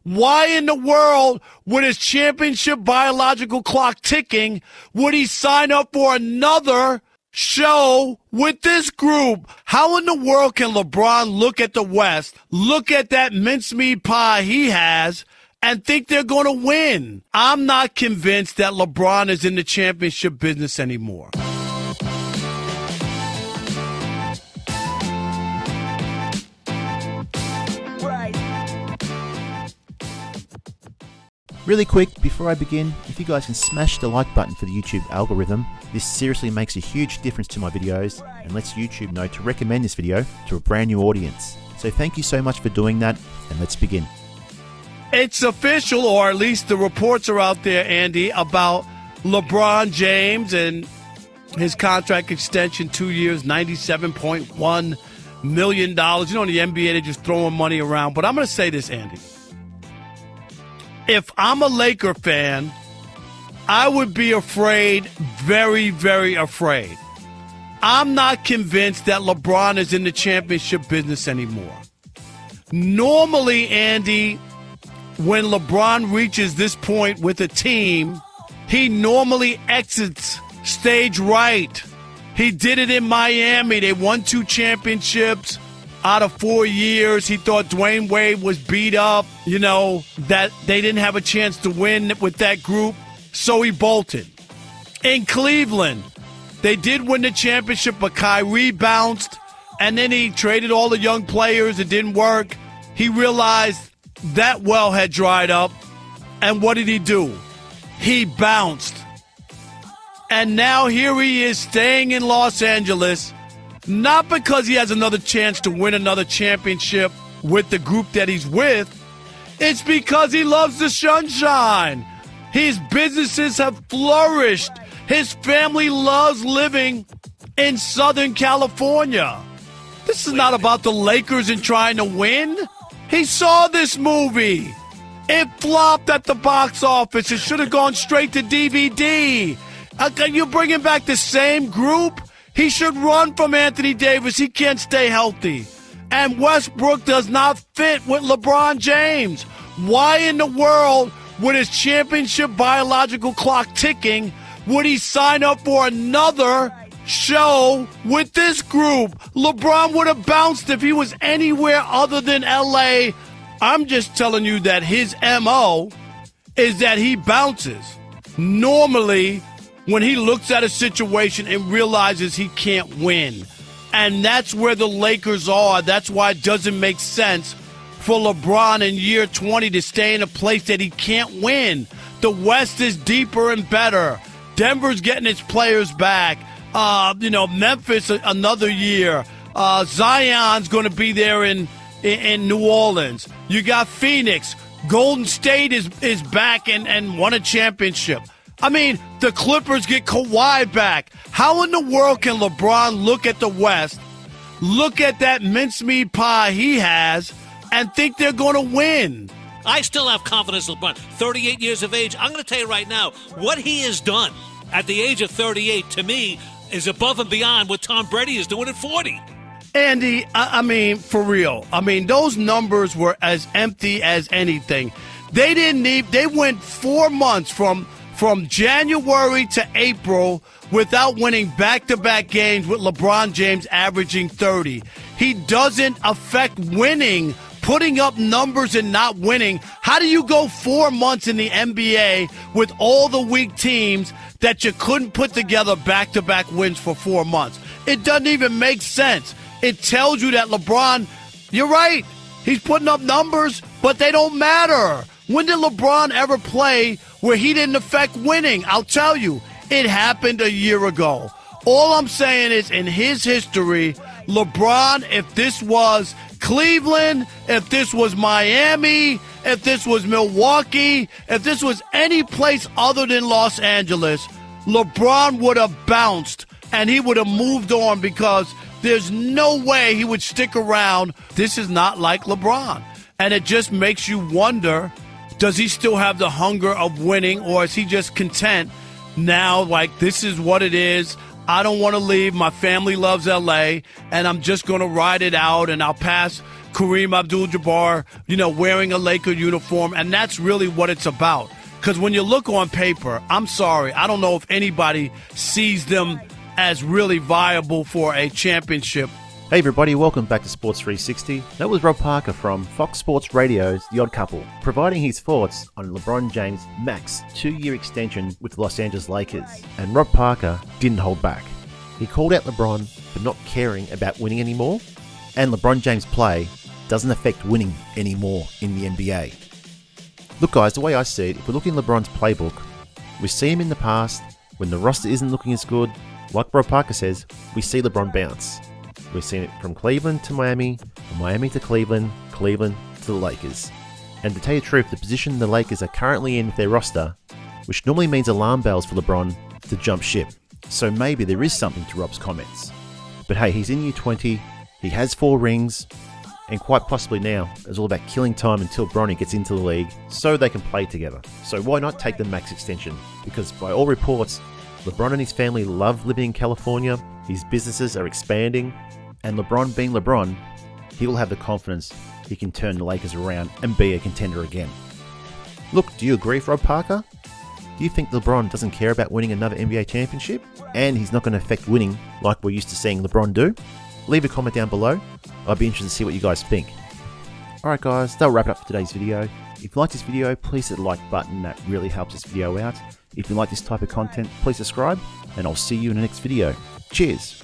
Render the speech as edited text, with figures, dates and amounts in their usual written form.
Why in the world, with his championship biological clock ticking, would he sign up for another show with this group? How in the world can LeBron look at the West, look at that mincemeat pie he has, and think they're going to win? I'm not convinced that LeBron is in the championship business anymore. Really quick, before I begin, if you guys can smash the like button for the YouTube algorithm, this seriously makes a huge difference to my videos and lets YouTube know to recommend this video to a brand new audience. So thank you so much for doing that, and let's begin. It's official, or at least the reports are out there, Andy, about LeBron James and his contract extension, 2 years, $97.1 million. You know, in the NBA, they're just throwing money around. But I'm going to say this, Andy. If I'm a Laker fan, I would be afraid, very, very afraid. I'm not convinced that LeBron is in the championship business anymore. Normally, Andy, when LeBron reaches this point with a team, he normally exits stage right. He did it in Miami. They won 2 championships out of 4 years. He thought Dwayne Wade was beat up, you know, that they didn't have a chance to win with that group, so he bolted. In Cleveland, they did win the championship, but Kyrie bounced, and then he traded all the young players. It didn't work. He realized that well had dried up, and what did he do? He bounced. And now here he is staying in Los Angeles, not because he has another chance to win another championship with the group that he's with. It's because he loves the sunshine. His businesses have flourished. His family loves living in Southern California. This is not about the Lakers and trying to win. He saw this movie. It flopped at the box office. It should have gone straight to DVD. You're bringing back the same group? He should run from Anthony Davis. He can't stay healthy. And Westbrook does not fit with LeBron James. Why in the world, with his championship biological clock ticking, would he sign up for another show with this group? LeBron would have bounced if he was anywhere other than L.A. I'm just telling you that his M.O. is that he bounces. Normally, when he looks at a situation and realizes he can't win. And that's where the Lakers are. That's why it doesn't make sense for LeBron in year 20 to stay in a place that he can't win. The West is deeper and better. Denver's getting its players back. Memphis another year. Zion's going to be there in New Orleans. You got Phoenix. Golden State is back and won a championship. I mean, the Clippers get Kawhi back. How in the world can LeBron look at the West, look at that mincemeat pie he has, and think they're going to win? I still have confidence in LeBron. 38 years of age. I'm going to tell you right now, what he has done at the age of 38, to me, is above and beyond what Tom Brady is doing at 40. Andy, I mean, for real. I mean, those numbers were as empty as anything. They went 4 months from January to April without winning back-to-back games with LeBron James averaging 30. He doesn't affect winning, putting up numbers and not winning. How do you go 4 months in the NBA with all the weak teams that you couldn't put together back-to-back wins for 4 months? It doesn't even make sense. It tells you that LeBron, you're right, he's putting up numbers, but they don't matter. When did LeBron ever play where he didn't affect winning? I'll tell you, it happened a year ago. All I'm saying is, in his history, LeBron, if this was Cleveland, if this was Miami, if this was Milwaukee, if this was any place other than Los Angeles, LeBron would have bounced and he would have moved on, because there's no way he would stick around. This is not like LeBron. And it just makes you wonder, does he still have the hunger of winning, or is he just content now, like, this is what it is? I don't want to leave. My family loves L.A., and I'm just going to ride it out, and I'll pass Kareem Abdul-Jabbar, wearing a Laker uniform, and that's really what it's about. Because when you look on paper, I'm sorry, I don't know if anybody sees them as really viable for a championship. Hey everybody, welcome back to Sports 360. That was Rob Parker from Fox Sports Radio's The Odd Couple, providing his thoughts on LeBron James' max 2-year extension with the Los Angeles Lakers. And Rob Parker didn't hold back. He called out LeBron for not caring about winning anymore, and LeBron James' play doesn't affect winning anymore in the NBA. Look guys, the way I see it, if we look in LeBron's playbook, we see him in the past, when the roster isn't looking as good, like Rob Parker says, we see LeBron bounce. We've seen it from Cleveland to Miami, from Miami to Cleveland, Cleveland to the Lakers. And to tell you the truth, the position the Lakers are currently in with their roster, which normally means alarm bells for LeBron to jump ship. So maybe there is something to Rob's comments. But hey, he's in year 20, he has 4 rings, and quite possibly now, it's all about killing time until Bronny gets into the league so they can play together. So why not take the max extension? Because by all reports, LeBron and his family love living in California, his businesses are expanding, and LeBron being LeBron, he will have the confidence he can turn the Lakers around and be a contender again. Look, do you agree with Rob Parker? Do you think LeBron doesn't care about winning another NBA championship? And he's not going to affect winning like we're used to seeing LeBron do? Leave a comment down below. I'd be interested to see what you guys think. Alright guys, that'll wrap it up for today's video. If you like this video, please hit the like button, that really helps this video out. If you like this type of content, please subscribe, and I'll see you in the next video. Cheers!